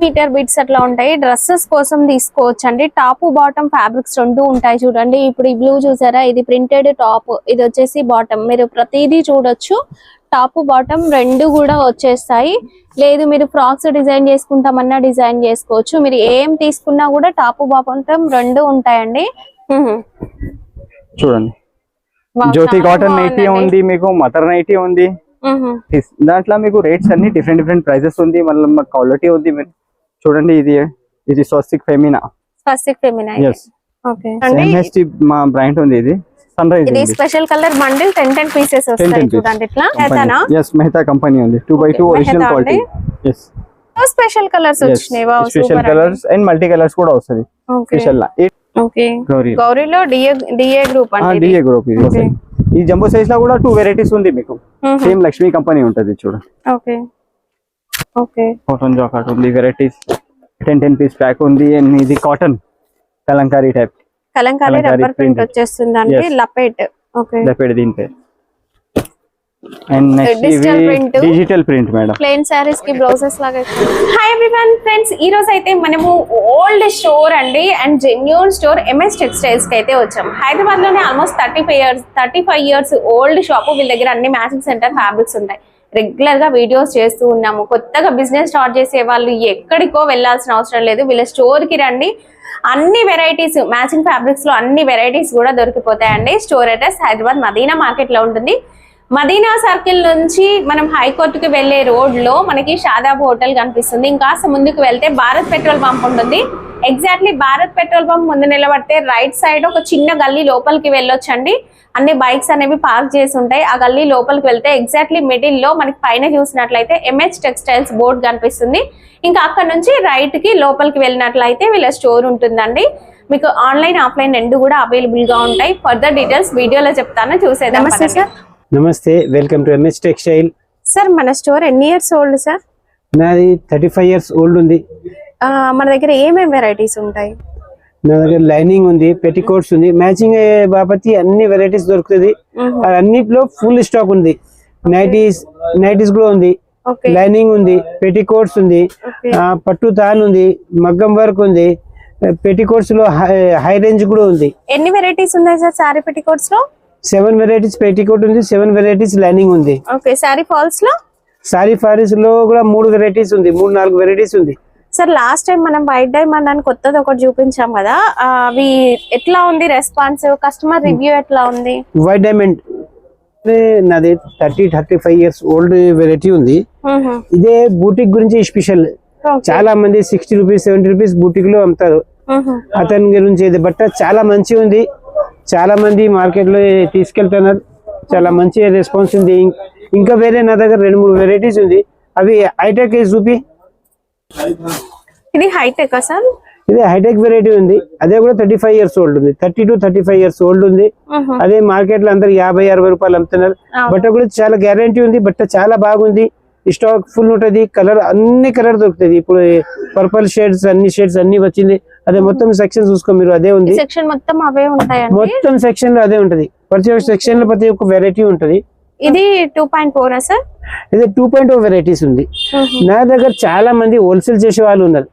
Metre bits అట్లా ఉంటాయి. Dresses కోసం తీసుకోవచ్చు అండి. టాప్ బాటమ్ ఫ్యాబ్రిక్స్ రెండు ఉంటాయి చూడండి. ఇప్పుడు ఈ బ్లూ చూసారా, ఇది ప్రింటెడ్ టాప్, ఇది వచ్చేసి బాటమ్. మీరు ప్రతిదీ చూడొచ్చు, టాప్ బాటమ్ రెండు కూడా వచ్చేస్తాయి. లేదు మీరు ఫ్రాక్స్ డిజైన్ చేసుకుంటామన్నా డిజైన్ చేసుకోవచ్చు. మీరు ఏం తీసుకున్నా కూడా టాప్ బాటమ్ రెండు ఉంటాయండి. చూడండి, జ్యోతి కాటన్ నైటీ ఉంది, మీకు మదర్ నైటీ ఉంది. దాంట్లో మీకు రేట్స్ అన్ని డిఫరెంట్ ప్రైజెస్ ఉంది. మళ్ళీ క్వాలిటీ ఉంది. మీరు చూడండి, ఇది స్వస్తిక్ ఫెమినా. ఓకే, మా బ్రాండ్ ఉంది. ఇది సన్ రైజ్. ఇది స్పెషల్ కలర్ బండిల్ 10 పీసెస్ వస్తాయి చూడండి. ఇట్లా మెహతానా? yes మెహతా కంపెనీ ఉంది. 2x2 original quality. yes special colours వచ్చినాయి. Wow, special colours and multi colours కూడా వస్తది స్పెషల్ లా. ఓకే, గౌరీలో డిఏ గ్రూప్ అండి. డిఏ గ్రూప్ ఇది. ఈ జంబో సైజ్ లో కూడా 2 వెరైటీస్ ఉంది మీకు. సేమ్ లక్ష్మీ కంపెనీ ఉంటది చూడండి. ఓకే ఓకే, కాటన్ జాకెట్ ఉంది, వెరైటీస్ 10 పీస్ ప్యాక్ ఉంది. అండ్ ఇది cotton Kalamkari type, Kalamkari rubber print వచ్చేస్తుంది అండి. లపెట్. ఓకే, లపెట్ దీని పేరు. అండ్ నెక్స్ట్ ఇది digital print madam. Plain saris కి బ్లౌజెస్ లాగా. హాయ్ ఎవ్రీవన్ ఫ్రెండ్స్, ఈ రోజు అయితే మనము ఓల్డ్ స్టోర్ అండి and genuine store MS textiles కి అయితే వచ్చాం. హైదరాబాద్ లోనే ఆల్మోస్ట్ 35 ఇయర్స్ ఓల్డ్ షాప్. వీళ్ళ దగ్గర అన్ని మ్యాచింగ్ సెంటర్ ఫ్యాబ్రిక్స్ ఉంటాయి. రెగ్యులర్ గా వీడియోస్ చేస్తూ ఉన్నాము. కొత్తగా బిజినెస్ స్టార్ట్ చేసే వాళ్ళు ఎక్కడికో వెళ్లాల్సిన అవసరం లేదు, వీళ్ళ స్టోర్ కి రండి. అన్ని వెరైటీస్ మ్యాచింగ్ ఫ్యాబ్రిక్స్ లో అన్ని వెరైటీస్ కూడా దొరికిపోతాయండి. Store address Hyderabad Madina market లో ఉంటుంది. మదీనా సర్కిల్ నుంచి మనం హైకోర్టుకి వెళ్లే రోడ్ లో మనకి షాదాబ్ హోటల్ కనిపిస్తుంది. ఇంకాస్త ముందుకు వెళ్తే భారత్ పెట్రోల్ పంప్ ఉంటుంది. ఎగ్జాక్ట్లీ భారత్ పెట్రోల్ పంప్ ముందు నిలబడితే రైట్ సైడ్ ఒక చిన్న గల్లీ లోపలికి వెళ్ళొచ్చండి. అన్ని బైక్స్ అనేవి పార్క్ చేసి ఉంటాయి. ఆ గల్లీ లోపలికి వెళ్తే ఎగ్జాక్ట్లీ మిడిల్ లో మనకి పైన చూసినట్లయితే MS టెక్స్టైల్స్ బోర్డు కనిపిస్తుంది. ఇంకా అక్కడ నుంచి రైట్ కి లోపలికి వెళ్ళినట్లయితే వీళ్ళ స్టోర్ ఉంటుందండి. మీకు ఆన్లైన్ ఆఫ్లైన్ రెండు కూడా అవైలబుల్ గా ఉంటాయి. ఫర్దర్ డీటెయిల్స్ వీడియోలో చెప్తాను, చూసేద్దాం. నమస్తే సార్. నమస్తే, welcome to MS textile. Sir మన స్టోర్ ఎన్ని ఇయర్స్ ఓల్డ్ సార్? నాది 35 ఇయర్స్ ఓల్డ్ ఉంది. మన దగ్గర ఏమేమి వెరైటీస్ ఉంటాయి? నా దగ్గర లైనింగ్ ఉంది, పెట్టికోట్స్ ఉంది, మ్యాచింగ్ బాపతి అన్ని వెరైటీస్ దొరుకుతుంది. అన్నిట్లో ఫుల్ స్టాక్ ఉంది. నైటీస్ కూడా ఉంది, లైనింగ్ ఉంది, పెట్టికోట్స్ ఉంది, పట్టు తాన్ ఉంది, మగ్గం వర్క్ ఉంది, పెట్టికోట్స్ లో హై రేంజ్ కూడా ఉంది. ఎన్ని వెరైటీస్ ఉన్నాయి సార్ సారీ పెట్టికోట్స్ లో? 7 వెరైటీస్ పెట్టికోట్ ఉంది, 7 వెరైటీస్ లైనింగ్ ఉంది. ఓకే, సారీ ఫాల్స్ లో? సారీ ఫాల్స్ లో కూడా 3 వెరైటీస్ ఉంది, 3-4 వెరైటీస్ ఉంది. సార్ లాస్ట్ టైం మనం వైట్ డైమండ్ అని కొత్తది ఒకటి చూపించాం కదా, అవి ఎట్లా ఉంది రెస్పాన్స్? కస్టమర్ రివ్యూ ఎట్లా ఉంది? వైట్ డైమండ్ నాది 30-35 ఇయర్స్ ఓల్డ్ వెరైటీ ఉంది. ఇదే బూటిక్ గురించి స్పెషల్. చాలా మంది 60 రూపీస్ 70 రూపీస్ బూటిక్ లో అమ్ముతారు. అతని గురించి ఇది బట్ట చాలా మంచి ఉంది. చాలా మంది మార్కెట్ లో తీసుకెళ్తున్నారు. చాలా మంచి రెస్పాన్స్ ఉంది. ఇంకా వేరే నా దగ్గర 2-3 వెరైటీస్ ఉంది. అవి హైటెక్ చూపి. ఇది హైటెక్ సార్? ఇది హైటెక్ వెరైటీ ఉంది. అదే కూడా 35 ఇయర్స్ ఓల్డ్ ఉంది, 30 to 35 ఇయర్స్ ఓల్డ్ ఉంది. అదే మార్కెట్ లో అందరు 50-60 రూపాయలు అమ్ముతున్నారు. బట్ట కూడా చాలా గ్యారంటీ ఉంది. బట్ట చాలా బాగుంది. స్టాక్ ఫుల్ ఉంటది. కలర్ అన్ని కలర్ దొరుకుతుంది. ఇప్పుడు పర్పల్ షేడ్స్ అన్ని వచ్చింది. అదే మొత్తం సెక్షన్ చూసుకో మీరు, అదే ఉంది. సెక్షన్ మొత్తం అవే ఉంటాయి. మొత్తం సెక్షన్ లో అదే ఉంటది. ప్రతి ఒక్క సెక్షన్ లో ప్రతి ఒక్క వెరైటీ ఉంటది. ఇది 2.4 సార్? ఇది 2.0 వెరైటీస్ ఉంది. నా దగ్గర చాలా మంది హోల్సేల్ చేసే వాళ్ళు ఉన్నారు.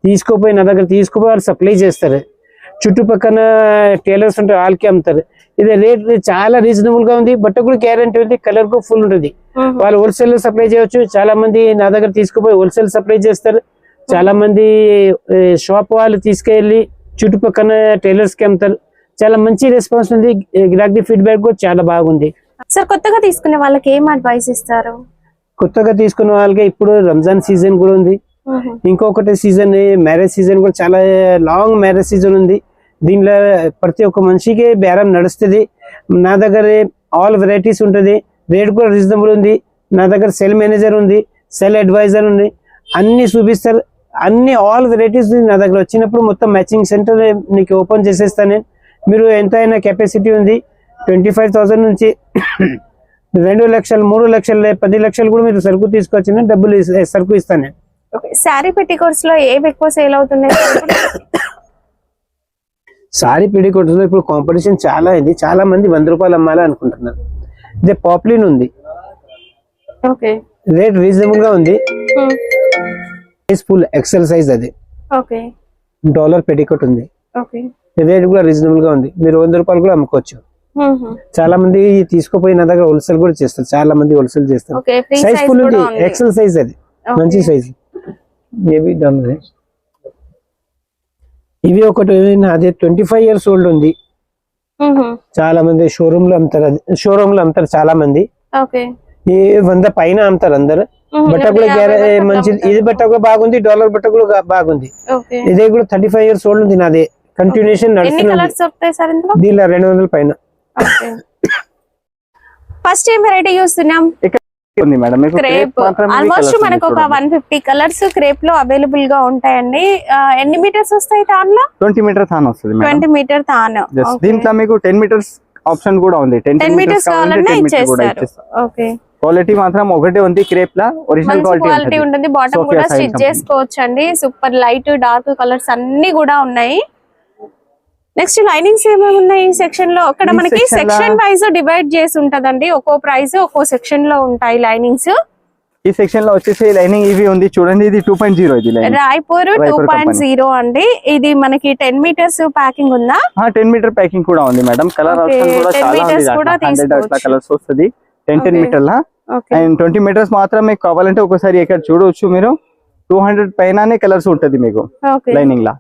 తీసుకోపోయి నా దగ్గర తీసుకుపోయి సప్లై చేస్తారు. చుట్టుపక్కల టైలర్స్ ఉంటారు, వాళ్ళకి అమ్ముతారు. ఇది రేట్ చాలా రీజనబుల్ గా ఉంది. బట్ట కూడా గ్యారంటీ ఉంది. కలర్ కూడా ఫుల్ ఉంటుంది. వాళ్ళు హోల్సేల్ సప్లై చేయవచ్చు. చాలా మంది నా దగ్గర తీసుకుపోయి హోల్సేల్ సప్లై చేస్తారు. చాలా మంది షాప్ వాళ్ళు తీసుకెళ్లి చుట్టుపక్కల టైలర్స్ కి అమ్ముతారు. చాలా మంచి రెస్పాన్స్ ఉంది. గిరాకీ ఫీడ్బ్యాక్ కూడా చాలా బాగుంది. సార్ కొత్తగా తీసుకునే వాళ్ళకి ఏం అడ్వైస్ ఇస్తారు? కొత్తగా తీసుకునే వాళ్ళకి ఇప్పుడు రంజాన్ సీజన్ కూడా ఉంది. ఇంకొకటి సీజన్ మ్యారేజ్ సీజన్ కూడా చాలా లాంగ్ మ్యారేజ్ సీజన్ ఉంది. దీనిలో ప్రతి ఒక్క మనిషికి బేరం నడుస్తుంది. నా దగ్గర ఆల్ వెరైటీస్ ఉంటుంది. రేట్ కూడా రీజనబుల్ ఉంది. నా దగ్గర సెల్ మేనేజర్ ఉంది, సెల్ అడ్వైజర్ ఉంది. అన్ని చూపిస్తారు. అన్ని ఆల్ వెరైటీస్ నా దగ్గర వచ్చినప్పుడు మొత్తం మ్యాచింగ్ సెంటర్ నీకు ఓపెన్ చేసేస్తాను. మీరు ఎంతైనా కెపాసిటీ ఉంది. 25,000 నుంచి 2 లక్షలు 3 లక్షలు 10 లక్షలు కూడా మీరు సరుకు తీసుకొచ్చిన డబ్బులు సరుకు ఇస్తాను. సారీ పెట్టికోట్స్ లో ఏవి ఎక్కువ సేల్ అవుతున్నాయి? సారీ పెట్టికోట్స్ లో ఇప్పుడు కాంపిటీషన్ చాలా అయింది. చాలా మంది 100 రూపాయలు అమ్మాలి అనుకుంటున్నారు. ఇదే పాపులిన్ ఉంది. రేట్ రీజనబుల్ గా ఉంది. ఫుల్ ఎక్సెల్ సైజ్ అది ఓకే డాలర్ పెటికోట్ ఉంది. ఓకే రేట్ కూడా రీజనబుల్ గా ఉంది. మీరు 100 రూపాయలు కూడా అమ్ముకోవచ్చు. చాలా మంది తీసుకుపోయి నా దగ్గర హోల్సేల్ కూడా చేస్తారు. చాలా మంది హోల్సేల్ చేస్తారు. సైజ్ ఫుల్ ఉంది, ఎక్సెల్ సైజ్ అది మంచి సైజ్. ఏవి డన్ ఇవి ఒకటి అదే 25 years ఓల్డ్ ఉంది. చాలా మంది షోరూమ్ లో అమ్ముతారు చాలా మంది. ఈ 100 పైన అమ్ముతారు అందరు. బట్ట కూడా మంచిది. ఇది బట్ట కూడా బాగుంది, డాలర్ బట్ట కూడా బాగుంది. ఇదే కూడా 35 years ఓల్డ్ ఉంది. నాదే కంటిన్యూషన్ నడుస్తుంది. దీనిలో 200 పైన. ఫస్ట్ టైం వెరైటీ చూస్తున్నాం. క్రేప్ ఆల్మోస్ట్ మనకు ఒక 150 కలర్స్ క్రేప్ లో అవైలబుల్ గా ఉంటాయండి. ఎన్ని మీటర్స్ వస్తాయి దానిలో? 20 మీటర్ థాన్ వస్తుంది. 20 మీటర్ థాన్. దీంట్లో మీకు 10 మీటర్స్ ఆప్షన్ కూడా ఉంది. 10 మీటర్స్ కావాలంటే ఇచ్చేస్తారు. ఓకే క్వాలిటీ మాత్రం ఒకటే ఉంది. క్రేప్ లా ఒరిజినల్ క్వాలిటీ ఉంటుంది. బాటమ్ కూడా స్టిచ్ చేసుకోవచ్చు అండి. సూపర్ లైట్ డార్క్ కలర్స్ అన్ని కూడా ఉన్నాయి. నెక్స్ట్ లైనింగ్స్ ఏమేమి ఉన్నాయి ఈ సెక్షన్ లో? అక్కడ మనకి సెక్షన్ వైజ్ డివైడ్ చేసి ఉంటదండి. ఒక్కో ప్రైస్ ఒక్కో సెక్షన్ లో ఉంటాయి లైనింగ్స్. ఈ సెక్షన్ లో వచ్చేసి లైనింగ్ ఇవి ఉంది చూడండి. ఇది 2.0 ఇది రాయ్పూర్ 2.0 అండి. ఇది మనకి 10 మీటర్స్ ప్యాకింగ్ ఉందా? 10 మీటర్ ప్యాకింగ్ కూడా ఉంది మేడం. కలర్ ఆప్షన్ కూడా చాలా ఉంది. 100 కలర్స్ వస్తుంది 10 మీటర్ల. అండ్ 20 మీటర్స్ మాత్రం మీకు కావాలంటే ఒకసారి ఇక్కడ చూడవచ్చు మీరు. 200 పైననే కలర్స్ ఉంటది మీకు లైనింగ్ లా.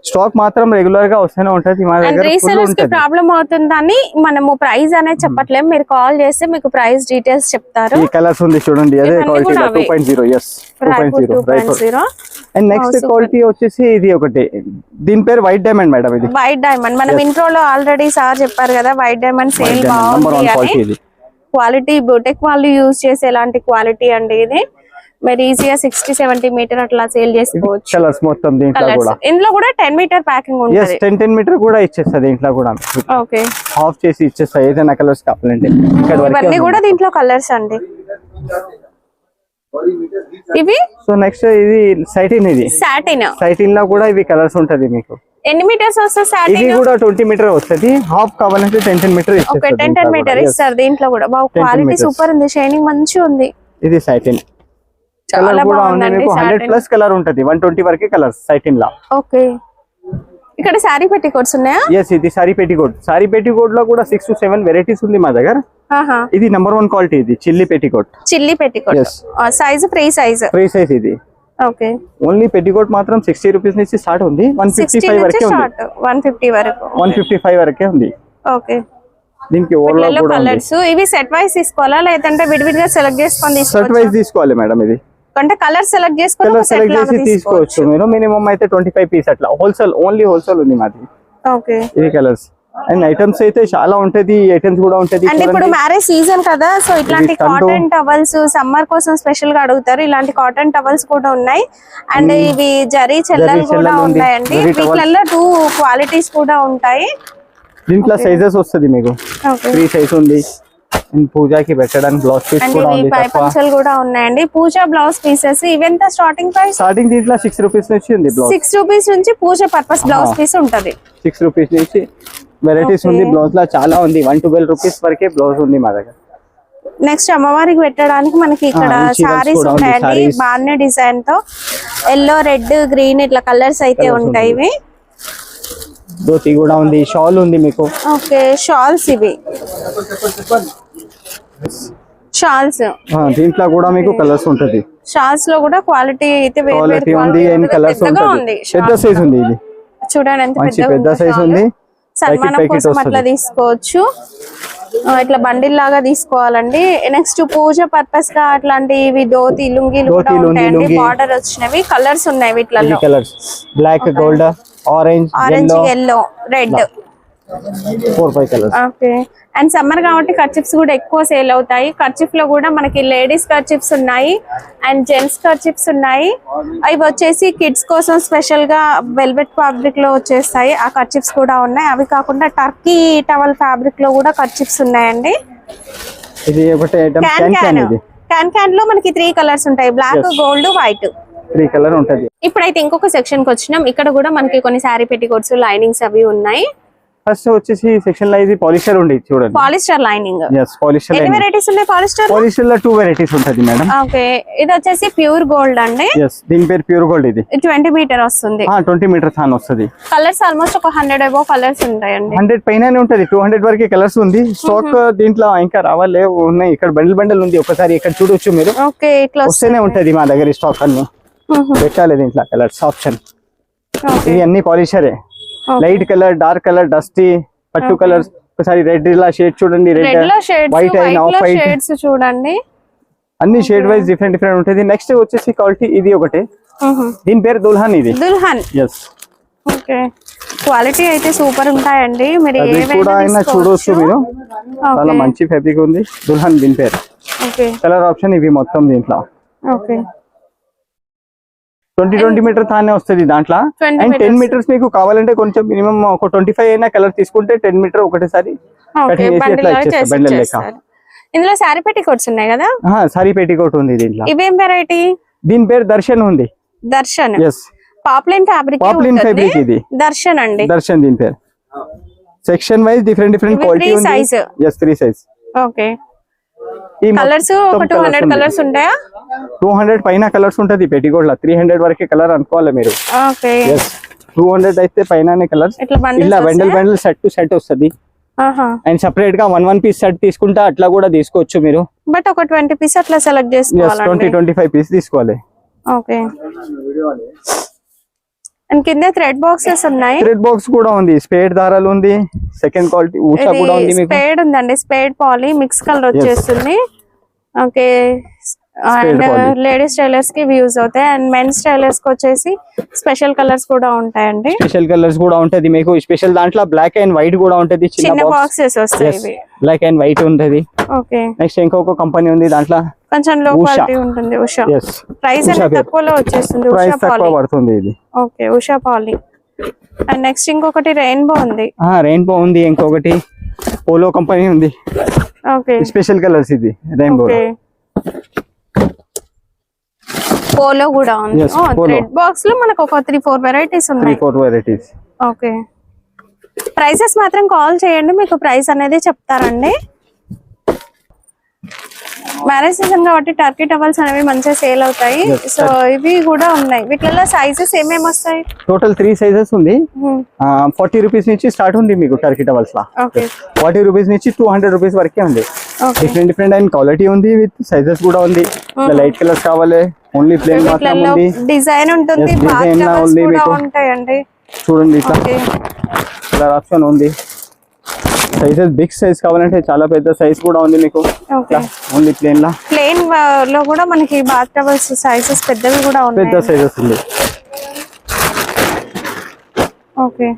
స్టాక్ మాత్రం రెగ్యులర్ గా వస్తూనే ఉంటది. మా దగ్గర రీసెలర్స్ కి ప్రాబ్లం అవుతుందని మనము ప్రైస్ అనేది చెప్పట్లేము. మీరు కాల్ చేస్తే మీకు ప్రైస్ డీటెయిల్స్ చెప్తారు. ఈ కలర్స్ ఉంది చూడండి. అదే quality 2.0. yes 2.0. And next quality వచ్చేసి ఇది ఒకటి. దీని పేరు వైట్ డైమండ్ మేడం. ఇది వైట్ డైమండ్. మనం ఇంట్రోలో ఆల్రెడీ సార్ చెప్పారు కదా వైట్ డైమండ్ సేల్ బాగుంది. క్వాలిటీ బోటెక్ వాళ్ళు యూజ్ చేసే ఎలాంటి క్వాలిటీ అండి ఇది. మరి ఈజీగా 60-70 మీటర్ అట్లా సేల్ చేసుకోవచ్చు. కలర్స్ మొత్తం దీంట్లో కూడా. ఇందులో కూడా 10 మీటర్ ప్యాకింగ్ ఉంటుంది. 10 మీటర్ కూడా ఇచ్చేస్తుంది దీంట్లో కూడా. ఓకే హాఫ్ చేసి ఇచ్చేస్తా ఏదైనా కలర్స్ కావాలంటే. ఇవన్నీ కూడా దీంట్లో కలర్స్ అండి. ఇవి సో నెక్స్ట్ ఇది సాటిన్. ఇది సాటిన్ లో కూడా ఇవి కలర్స్ ఉంటది మీకు. ఎన్ని మీటర్స్ వస్తుంది సాటిన్? ఇది కూడా 20 మీటర్ వస్తుంది. హాఫ్ కావాలంటే 10 మీటర్ ఇస్తారు. ఓకే 10 మీటర్ ఇస్తారు దీంట్లో కూడా. క్వాలిటీ సూపర్ ఉంది. షైనింగ్ మంచిగా ఉంది. ఇది సాటిన్ కలర్ కూడా ఉంది మీకు. 100+ కలర్ ఉంటది. 120 వరకే కలర్స్ సాటిన్ లా. ఓకే ఇక్కడ సారీ పెట్టికోట్స్ ఉన్నాయా? yes ఇది సారీ పెట్టికోట్. సారీ పెట్టికోట్ లో కూడా 6 to 7 వెరైటీస్ ఉంది మా దగ్గర. ఇది నంబర్ 1 క్వాలిటీ. ఇది chilli petticoat. Chilli petticoat size free size ఇది. ఓకే ఓన్లీ పెట్టికోట్ మాత్రం 60 రూపీస్ నుంచి స్టార్ట్ ఉంది. 155 వరకే ఉంది. 155 వరకే ఉంది. ఓకే దీనికి ఓవరాల్ కూడా కలర్స్ ఇవి సెట్ వైస్ తీసుకోవాలా లేదంటే విడివిడిగా సెలెక్ట్ చేసుకొని తీసుకోవాలా? సెట్ వైస్ తీసుకోవాలి మేడం. ఇది అంటే కలర్ సెలెక్ట్ చేసుకొని సెలెక్ట్ చేసి తీసుకోవచ్చు మీరు. మినిమం అయితే 25 పీస్ అట్లా. హోల్సేల్ ఓన్లీ హోల్సేల్ ఉంది మాది. ఓకే ఇది కలర్స్ అండ్ ఐటమ్స్ అయితే చాలా ఉంటది. ఐటమ్స్ కూడా ఉంటది. అండ్ ఇప్పుడు మ్యారేజ్ సీజన్ కదా, సో ఇట్లాంటి కాటన్ టవల్స్ సమ్మర్ కోసం స్పెషల్ గా అడుగుతారు. ఇలాంటి కాటన్ టవల్స్ కూడా ఉన్నాయి. అండ్ ఇవి జరీ చెల్లెలు కూడా ఉన్నాయండి. వీటిలలో 2 క్వాలిటీస్ కూడా ఉంటాయి. దీంట్లో సైజెస్ వస్తుంది మీకు. 3 సైజ్ ఉంది. పూజకి పెట్టడానికి బ్లౌజ్ పీస్ కూడా ఉంది. పైపంచలు కూడా ఉన్నాయండి. పూజ బ్లౌజ్ పీసెస్ ఇవెంత స్టార్టింగ్ ప్రైస్? స్టార్టింగ్ దీంట్లో 6 రూపీస్ నుంచి ఉంది. బ్లౌజ్ 6 రూపీస్ నుంచి పూజ పర్పస్ బ్లౌజ్ పీస్ ఉంటది. 6 రూపీస్ నుంచి వెరైటీస్ ఉంది. బ్లౌజ్ లా చాలా ఉంది. 112 రూపీస్ వరకే బ్లౌజ్ ఉంది మా దగ్గర. నెక్స్ట్ అమ్మవారికి పెట్టడానికి మనకి ఇక్కడ సారీస్ ఉంటాయండి. బాగానే డిజైన్ తో ఎల్లో రెడ్ గ్రీన్ ఇట్లా కలర్స్ అయితే ఉంటాయి. ఇవి ధోతి కూడా ఉంది. షాల్ ఉంది మీకు. ఓకే షాల్స్ ఇవి షాల్స్. దీంట్లో కూడా మీకు కలర్స్ ఉంటది. షాల్స్ లో కూడా క్వాలిటీ అయితే క్వాలిటీ ఉంది. అండ్ కలర్స్ ఉంటది. పెద్ద సైజ్ ఉంది. ఇది చూడండి ఎంత పెద్ద సైజ్ ఉంది. సన్మానం కోసం అట్లా తీసుకోవచ్చు. ఇట్లా బండిల్ లాగా తీసుకోవాలండి. నెక్స్ట్ పూజ పర్పస్ గా అట్లాంటివి ధోతి లుంగీలు కూడా ఉంటాయండి. బార్డర్ వచ్చినవి కలర్స్ ఉన్నాయి వీటిలో. Colours black gold orange yellow red 4-5 colours. Okay and summer కాబట్టి కర్చిప్స్ కూడా ఎక్కువ సేల్ అవుతాయి. కర్చిప్ లో కూడా మనకి లేడీస్ కర్చిప్స్ ఉన్నాయి అండ్ జెంట్స్ కర్చిప్స్ ఉన్నాయి. అవి వచ్చేసి కిడ్స్ కోసం స్పెషల్ గా వెల్వెట్ ఫ్యాబ్రిక్ లో వచ్చేస్తాయి. ఆ కర్చిప్స్ కూడా ఉన్నాయి. అవి కాకుండా టర్కీ టవల్ ఫ్యాబ్రిక్ లో కూడా కర్చిప్స్ ఉన్నాయండి. ఇది ఒకటి ఐటమ్ క్యాన్ లో మనకి 3 కలర్స్ ఉంటాయి. బ్లాక్ గోల్డ్ వైట్ 3 కలర్ ఉంటది. ఇప్పుడైతే ఇంకొక సెక్షన్ కి వచ్చినాం. ఇక్కడ కూడా మనకి కొన్ని శారీ పెట్టికోట్స్ లైనింగ్స్ అవి ఉన్నాయి. ఫస్ట్ వచ్చేసి సెక్షన్ లో ఇది పాలిస్టర్ ఉంది చూడండి. Polyester lining. ఎస్ పాలిస్టర్ ఎన్ని వెరైటీస్ ఉన్నాయి పాలిస్టర్? పాలిస్టర్ లో 2 వెరైటీస్ ఉంటది మేడం. ఓకే, ఇది వచ్చేసి ప్యూర్ గోల్డ్ అండి. ఎస్ దీని పేరు ప్యూర్ గోల్డ్. ఇది 20 మీటర్ వస్తుంది. 20 మీటర్స్ అని వస్తుంది. కలర్స్ ఆల్మోస్ట్ ఒక 100 అబౌవ్ కలర్స్ ఉంటాయండి. 100 పైన ఉంటది, 200 వరకే కలర్స్ ఉంది. స్టాక్ దీంట్లో ఇంకా రావాలే ఉన్నాయి. ఇక్కడ బండిల్ ఉంది, ఒకసారి ఇక్కడ చూడొచ్చు మీరు. ఓకే, ఇట్లా వస్తేనే ఉంటది మా దగ్గర స్టాక్ అన్ని. పెట్టాలి దీంట్లో కలర్స్ ఆప్షన్. ఇది అన్ని పాలిషరే. Light colour, dark colour, dusty, పట్టు కలర్స్. ఒకసారి రెడ్ ఇలా షేడ్ చూడండి, red white and off white shades చూడండి. అన్ని షేడ్ వైజ్ డిఫరెంట్ డిఫరెంట్ ఉంటది. నెక్స్ట్ వచ్చేసి క్వాలిటీ ఇది ఒకటి. దీని పేరు దుల్హన్. ఇది దుల్హన్. ఎస్. ఓకే, క్వాలిటీ అయితే సూపర్ ఉంటాయండి. మీరు కూడా అయినా చూడొచ్చు మీరు. చాలా మంచి ఫ్యాబ్రిక్ ఉంది. దుల్హన్ దీని పేరు. ఓకే, కలర్ ఆప్షన్ ఇవి మొత్తం దీంట్లో. ఓకే, 20 మీటర్ తానే వస్తుంది దాంట్లో. అండ్ 10 మీటర్స్ మీకు కావాలంటే కొంచెం మినిమం ఒక 25 అయినా కలర్ తీసుకుంటే 10 మీటర్ ఒకటేసారి బండిల్ లెక్క. ఇందులో సారీ పెట్టికోట్స్ ఉన్నాయి కదా? సారీ పెట్టికోట్ ఉంది దీంట్లో. ఇవేం వెరైటీ? దీని పేరు దర్శన్ ఉంది. Darshan. Yes, poplin fabric. Poplin fabric ఇది. దర్శన్ అండి. దర్శన్ దీని పేరు. Section wise different different quality ఉంది. 3 size. Yes 3 size. Okay, colours ఒక 200 కలర్స్ ఉంటాయా? 200 పైన కలర్స్ ఉంటది పెట్టికోట్ లో. 300 వరకే కలర్ అనుకోవాలి మీరు. ఓకే, ఎస్ 200 అయితే పైననే కలర్స్. ఇలా బండిల్ సెట్ టు సెట్ వస్తది. అండ్ సెపరేట్ గా 1 పీస్ సెట్ తీసుకుంటా అట్లా కూడా తీసుకోవచ్చు మీరు. బట్ ఒక 20 పీస్ అట్లా సెలెక్ట్ చేసుకోవాలి. 20-25 పీస్ తీసుకోవాలి. ఓకే, అండ్ కింద థ్రెడ్ బాక్సెస్ ఉన్నాయి. థ్రెడ్ బాక్స్ కూడా ఉంది. స్పేడ్ దారాలు ఉంది. సెకండ్ క్వాలిటీ ఉషా కూడా ఉంది మీకు. స్పేడ్ ఉందండి. స్పేడ్ పాలీ మిక్స్ కలర్ వచ్చేస్తుంది. ఓకే, అండ్ లేడీస్ టైలర్స్ కి యూజ్ అవుతాయి. అండ్ మెన్స్ టైలర్స్ కి వచ్చేసి స్పెషల్ కలర్స్ కూడా ఉంటాయండి. స్పెషల్ కలర్స్ కూడా ఉంటది మీకు. స్పెషల్ దాంట్లో బ్లాక్ అండ్ వైట్ కూడా ఉంటది. చిన్న బాక్సెస్ వస్తాయి. బ్లాక్ అండ్ వైట్ ఉంటది. ఓకే, నెక్స్ట్ ఇంకొక కంపెనీ ఉంది దాంట్లో. కొంచెం లో క్వాలిటీ ఉంటుంది. ఉషా. ప్రైస్ అనేది తక్కువలో వచ్చేస్తుంది. ప్రైస్ తక్కువ పడుతుంది ఇది. Okay, Usha poly. And next ఇంకొకటి రెయిన్బో ఉంది. రెయిన్బో ఉంది. ఇంకొకటి పోలో కంపెనీ ఉంది. ఓకే, స్పెషల్ కలర్స్ ఇది రెయిన్బో. పోలో కూడా ఉంది. థ్రెడ్ బాక్స్ లో మనకు ఒక 3-4 వెరైటీస్ ఉన్నాయి. 3-4 వెరైటీస్. ఓకే, ప్రైసెస్ మాత్రం కాల్ చేయండి, మీకు ప్రైస్ అనేది చెప్తారండి. మ్యారేజ్ సీజన్ కాబట్టి టర్కీ టవల్స్ అనేవి మంచిగా సేల్ అవుతాయి. సో ఇవి కూడా ఉన్నాయి. వీటిలో సైజెస్ ఏమేమి వస్తాయి? టోటల్ 3 సైజెస్ ఉంది. 40 రూపీస్ నుంచి స్టార్ట్ ఉంది మీకు టర్కీ టవల్స్ లా. 40 రూపీస్ నుంచి 200 రూపీస్ వరకే ఉంది. డిఫరెంట్ డిఫరెంట్ అండ్ క్వాలిటీ ఉంది. విత్ సైజెస్ కూడా ఉంది. లైట్ కలర్స్ కావాలి, ఓన్లీ ప్లేన్ మాత్రం ఉంది. డిజైన్ ఉంటుంది. డిజైన్ ఉంది మీకు. ఉంటాయండి చూడండి ఇట్లా కలర్ ఆప్షన్ ఉంది. సైజెస్ బిగ్ సైజ్ కావాలంటే చాలా పెద్ద సైజ్ కూడా ఉంది మీకు. ఓన్లీ ప్లేన్ లో కూడా మనకి బాత్ టవల్స్ సైజెస్ పెద్దవి కూడా ఉన్నాయి. పెద్ద సైజెస్ ఉంది. ఓకే,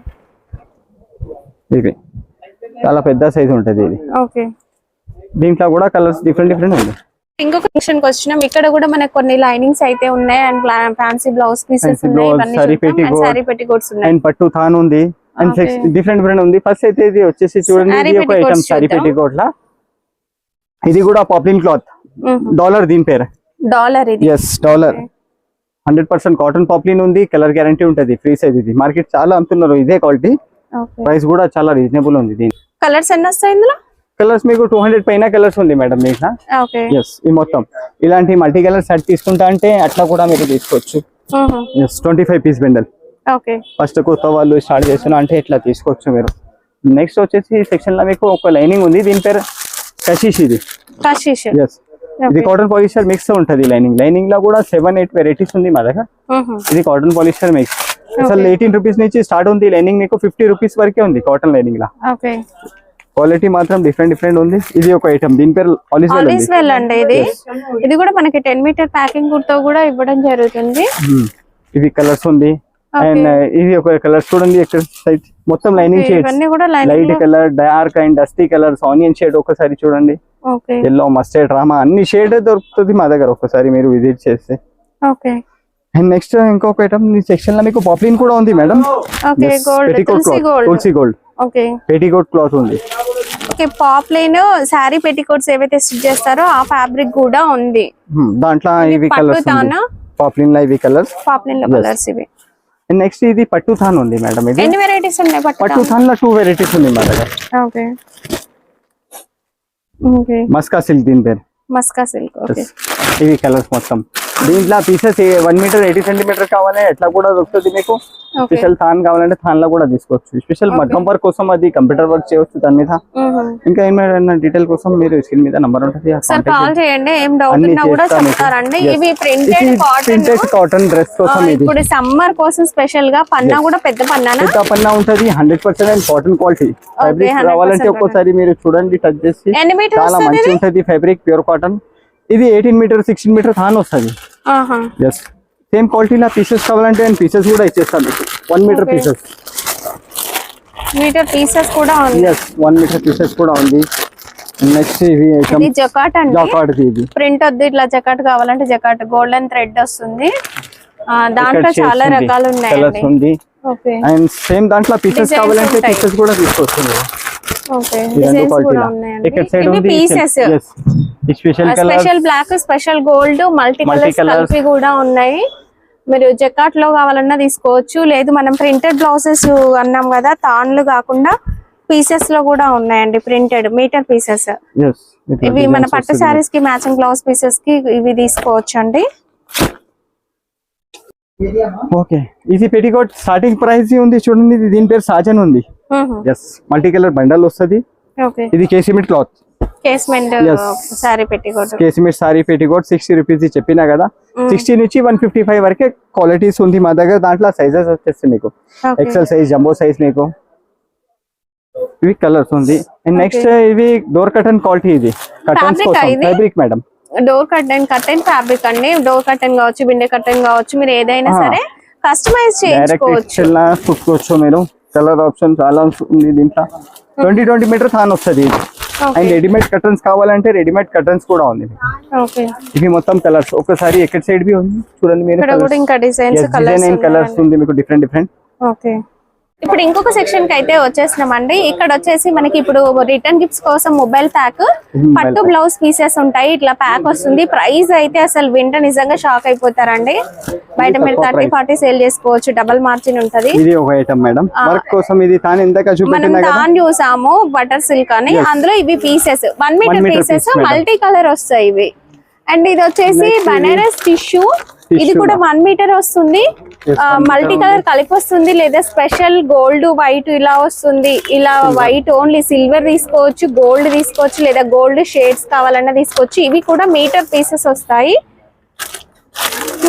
ఇది చాలా పెద్ద సైజ్ ఉంటది ఇది. ఓకే, దీంట్లో కూడా కలర్స్ డిఫరెంట్ డిఫరెంట్ ఉంది. ఇంకొక సెక్షన్ కి వచ్చినాం. ఇక్కడ కూడా మనకు కొన్ని లైనింగ్స్ అయితే ఉన్నాయి. అండ్ ఫ్యాన్సీ బ్లౌజ్ పీసెస్ ఉన్నాయి. సారీ పెట్టికోట్స్ ఉన్నాయి. అండ్ పట్టు థాన్ ఉంది. అండ్ డిఫరెంట్ డిఫరెంట్ ఉంది. ఫస్ట్ అయితే ఇది వచ్చేసి చూడండి, ఇది ఒక ఐటమ్ సారీ పెట్టికోట్ లా. ఇది కూడా పాప్లిన్ క్లాత్. డాలర్ దీని పేరు. డాలర్ ఇది. Yes dollar. 100% కాటన్ పాప్లిన్ ఉంది. కలర్ గ్యారంటీ ఉంటది. ఫ్రీ సైజ్ ఇది. మార్కెట్ చాలా అమ్ముతున్నారు ఇదే క్వాలిటీ. ప్రైస్ కూడా చాలా రీజనబుల్ ఉంది. దీని కలర్స్ ఎన్ని వస్తాయి ఇందులో? కలర్స్ మీకు 200 పైన కలర్స్ ఉంది మేడం మీకు. ఈ మొత్తం ఇలాంటి మల్టీ కలర్ సెట్ తీసుకుంటా అంటే అట్లా కూడా మీరు తీసుకోవచ్చు. 25 పీస్ బండల్. ఫస్ట్ కొత్త వాళ్ళు స్టార్ట్ చేస్తున్నా అంటే ఇట్లా తీసుకోవచ్చు మీరు. నెక్స్ట్ వచ్చేసి సెక్షన్ లో మీకు ఒక లైనింగ్ ఉంది. దీని పేరు కషిష్. ఇది ఎస్, ఇది కాటన్ పాలిస్టర్ మిక్స్ ఉంటది. లైనింగ్ లో కూడా 7-8 వెరైటీస్ ఉంది మా దగ్గర. ఇది కాటన్ పాలిస్టర్ మిక్స్. అసలు 18 రూపీస్ నుంచి స్టార్ట్ ఉంది లైనింగ్. మీకు 50 రూపీస్ వరకే ఉంది కాటన్ లైనింగ్ లా. క్వాలిటీ మాత్రం డిఫరెంట్ డిఫరెంట్ ఉంది. ఇది ఒక ఐటమ్. దీని పేరు ఆలిస్ వెల్ అండి. ఇది కూడా మనకి 10 మీటర్ ప్యాకింగ్ తో కూడా ఇవ్వడం జరుగుతుంది. ఇవి కలర్స్ ఉంది. అండ్ ఇది ఒక కలర్ చూడండి. ఇక్కడ సైడ్ మొత్తం lining shades. Light colour, dark and dusty colours, onion shade ఒకసారి చూడండి. ఎల్లో, మస్టర్డ్, రామా అన్ని షేడ్ దొరుకుతుంది మా దగ్గర. ఒకసారి మీరు విజిట్ చేస్తే. అండ్ నెక్స్ట్ ఇంకొక ఐటమ్ ఈ సెక్షన్ లో మీకు పాప్లిన్ కూడా ఉంది మేడం. తులసి గోల్డ్ పెట్టికోట్ క్లాత్ ఉంది. పాప్లిన్ సారీ పెట్టికోట్స్ ఏవైతే స్టిచ్ చేస్తారో ఆ ఫ్యాబ్రిక్ కూడా ఉంది. దాంట్లో ఇవి కలర్స్ పాప్లిన్ లో ఇవి కలర్స్. పాప్లిన్ లో కలర్స్ ఇవి. నెక్స్ట్ ఇది పట్టు థాన్ ఉంది మేడం. ఇది ఎన్ని వెరైటీస్ ఉన్నాయి పట్టు థాన్ లో 2 వెరైటీస్ ఉంది మా దగ్గర. ఓకే ఓకే మస్కా సిల్క్ దీని పేరు. మస్కా సిల్క్. ఓకే ఇవి కలర్స్ మొత్తం దీంట్లో పీసెస్ 1 మీటర్ 80 సెంటీమీటర్ కావాలి ఎట్లా కూడా దొరుకుతుంది మీకు. స్పెషల్ థాన్ కావాలంటే థాన్ లో కూడా తీసుకోవచ్చు. స్పెషల్ మగ్గం వర్క్ కోసం అది కంప్యూటర్ వర్క్ చేయవచ్చు దాని మీద. ఇంకా ఏమైనా డీటెయిల్ కోసం మీరు స్క్రీన్ మీద నంబర్ ఉంటుంది, సార్ కాల్ చేయండి. ఏం డౌట్ ఉన్నా కూడా చెప్తారండి. ఇవి ప్రింటెడ్ కాటన్ డ్రెస్ కోసం. ఇది ఇప్పుడు సమ్మర్ కోసం స్పెషల్ గా పన్నా కూడా పెద్ద పన్నా ఉంటది. 100% కాటన్ క్వాలిటీ. ఫ్యాబ్రిక్ రావాలంటే ఒక్కోసారి మీరు చూడండి, టచ్ చేసి చాలా మంచి ఉంటది ఫ్యాబ్రిక్, ప్యూర్ కాటన్. ఇది 18 మీటర్ 16 మీటర్ థాన్ వస్తుంది. సేమ్ క్వాలిటీలో పీసెస్ కావాలంటే పీసెస్ కూడా ఇచ్చేస్తాను మీకు. 1 మీటర్ పీసెస్ కూడా ఉంది. 1 మీటర్ పీసెస్ కూడా ఉంది. నెక్స్ట్ ఇవి జకాట్ అండి. జకాట్ ఇది ప్రింట్ వద్దు, ఇట్లా జకాట్ కావాలంటే జకాట్ గోల్డెన్ థ్రెడ్ వస్తుంది. దాంట్లో చాలా రకాలు కలర్స్ ఉంది. అండ్ సేమ్ దాంట్లో పీసెస్ కావాలంటే పీసెస్ కూడా తీసుకోవచ్చు. Special black, special gold, multi colours కలిపి కూడా ఉన్నాయి. మీరు జకాట్ లో కావాలన్నా తీసుకోవచ్చు. లేదు మనం ప్రింటెడ్ బ్లౌజెస్ అన్నాం కదా, తాన్లు కాకుండా పీసెస్ లో కూడా ఉన్నాయండి. ప్రింటెడ్ మీటర్ పీసెస్ ఇవి మన పట్టు శారీస్ కి మ్యాచింగ్ బ్లౌజ్ పీసెస్ కి ఇవి తీసుకోవచ్చు అండి. ఓకే ఇది పెట్టికోట్ స్టార్టింగ్ ప్రైస్ ఉంది చూడండి. దీని పేరు సాజన్ ఉంది. మల్టీ కలర్ బండల్ వస్తుంది. ఇది casement cloth, casement sari petticoat. Casement sari petticoat 60 rupees చెప్పినా కదా. 60 నుంచి 155 వరకే క్వాలిటీస్ ఉంది మా దగ్గర. దాంట్లో సైజెస్ వచ్చేసి మీకు ఎక్సెల్ సైజ్, జంబో సైజ్ మీకు. ఇవి కలర్స్ ఉంది. అండ్ నెక్స్ట్ ఇవి డోర్ కర్టన్ క్వాలిటీ. ఇది కర్టన్స్ కోసం fabric madam. Door curtain fabric అండి. డోర్ కర్టెన్ కావచ్చు, విండో కర్టెన్ కావచ్చు, మీరు ఏదైనా సరే కస్టమైజ్ చేసుకోవచ్చు. మీరు కలర్ ఆప్షన్ చాలా ఉంది దీంట్లో. 20 మీటర్ థాన్ వస్తుంది. అండ్ రెడీమేడ్ కర్టన్స్ కావాలంటే రెడీమేడ్ కర్టన్స్ కూడా ఉంది. ఇవి మొత్తం కలర్స్ ఒకసారి ఎక్కడ సైడ్ బి ఉంది చూడండి మీరు. ఇంకా డిజైన్స్ కలర్స్ ఉంది మీకు డిఫరెంట్. ఓకే ఇప్పుడు ఇంకొక సెక్షన్ కి అయితే వచ్చేసినామండి. ఇక్కడ వచ్చేసి మనకి ఇప్పుడు రిటర్న్ గిఫ్ట్స్ కోసం మొబైల్ ప్యాక్, పట్టు బ్లౌజ్ పీసెస్ ఉంటాయి. ఇట్లా ప్యాక్ వస్తుంది. ప్రైస్ అయితే అసలు వింటే నిజంగా షాక్ అయిపోతారండి. బయట మీరు 30-40 సేల్ చేసుకోవచ్చు. డబుల్ మార్జిన్ ఉంటది. ఇది ఒక ఐటమ్ మేడం. వర్క్ కోసం ఇది తాన్ ఎంతక చూపెట్టినా కదా, తాన్ చూసాము బటర్ సిల్క్ అని. అందులో ఇవి pieces 1 metre pieces multi colour వస్తాయి ఇవి. అండ్ ఇది వచ్చేసి బనారస్ టిష్యూ. ఇది కూడా 1 మీటర్ వస్తుంది. మల్టీ కలర్ కలిపి వస్తుంది. లేదా స్పెషల్ గోల్డ్ వైట్ ఇలా వస్తుంది. ఇలా వైట్ ఓన్లీ సిల్వర్ తీసుకోవచ్చు, గోల్డ్ తీసుకోవచ్చు, లేదా గోల్డ్ షేడ్స్ కావాలన్నా తీసుకోవచ్చు. ఇవి కూడా మీటర్ పీసెస్ వస్తాయి.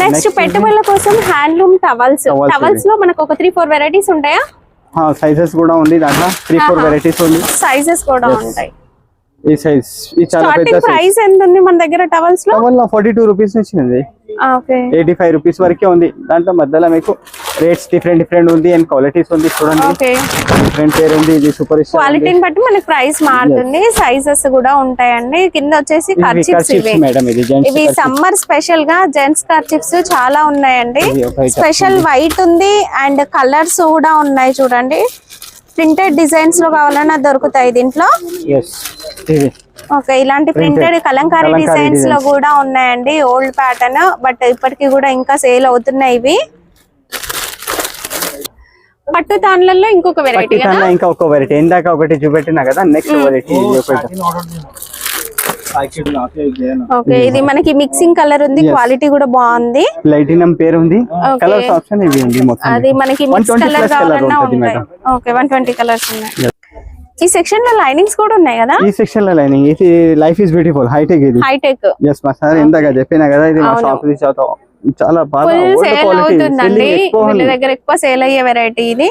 నెక్స్ట్ పెట్టుబడుల కోసం హ్యాండ్లూమ్ టవల్స్. టవల్స్ లో మనకు ఒక 3-4 వెరైటీస్ ఉంటాయా? సైజెస్ కూడా ఉంది దాంట్లో. 3-4 వెరైటీస్ ఉంది. సైజెస్ కూడా ఉంటాయి. ఈ సైజ్ ఈ చాలా పెద్ద ప్రైస్ ఎంత ఉంది మన దగ్గర టవల్స్ లో? టవల్ లో 42 రూపీస్ నుంచి ఉంది. 85 రూపీస్ వరకే ఉంది. దాంట్లో మధ్యలో మీకు రేట్స్ డిఫరెంట్ ఉంది. అండ్ క్వాలిటీస్ ఉంది చూడండి. డిఫరెంట్ పేరు ఉంది. ఇది సూపర్ స్టార్. క్వాలిటీని బట్టి మనకి ప్రైస్ మారుతుంది. సైజెస్ కూడా ఉంటాయండి. కింద వచ్చేసి కర్చిప్స్. ఇవి సమ్మర్ స్పెషల్ గా జెంట్స్ కర్చిప్స్ చాలా ఉన్నాయండి. స్పెషల్ వైట్ ఉంది అండ్ కలర్స్ కూడా ఉన్నాయి చూడండి. ప్రింటెడ్ డిజైన్స్ లో కావాలన్నా దొరుకుతాయి దీంట్లో. ఓకే ఇలాంటి ప్రింటెడ్ కలంకారీ డిజైన్స్ లో కూడా ఉన్నాయండి. ఓల్డ్ ప్యాటర్న్ బట్ ఇప్పటికీ కూడా ఇంకా సేల్ అవుతున్నాయి ఇవి. పట్టు తాన్లలో ఇంకొక వెరైటీ కదా. ఇంకొక వెరైటీ ఇందాక ఒకటి చూపెట్టినా కదా. నెక్స్ట్ వెరైటీ ఓకే ఇది మనకి మిక్సింగ్ కలర్ ఉంది. క్వాలిటీ కూడా బాగుంది. ప్లాటినం పేరు ఉంది. కలర్స్ ఆప్షన్ ఇవి ఉంది మొత్తం. అది మనకి మిక్స్ కలర్ కావాలన్నా ఉంటాయి. ఓకే 120 కలర్స్ ఉన్నాయి. ఈ సెక్షన్ లో లైనింగ్స్ కూడా ఉన్నాయి కదా. ఈ సెక్షన్ లో లైనింగ్ ఇది లైఫ్ ఇస్ బ్యూటిఫుల్ హైటెక్. ఇది హైటెక్. yes మా సార్ ఇందాక చెప్పినా కదా. ఇది మా షాప్ ది చాలా బాగా సేల్ అవుతుందండి. వీళ్ళ దగ్గర ఎక్కువ సేల్ అయ్యే వెరైటీ ఇది.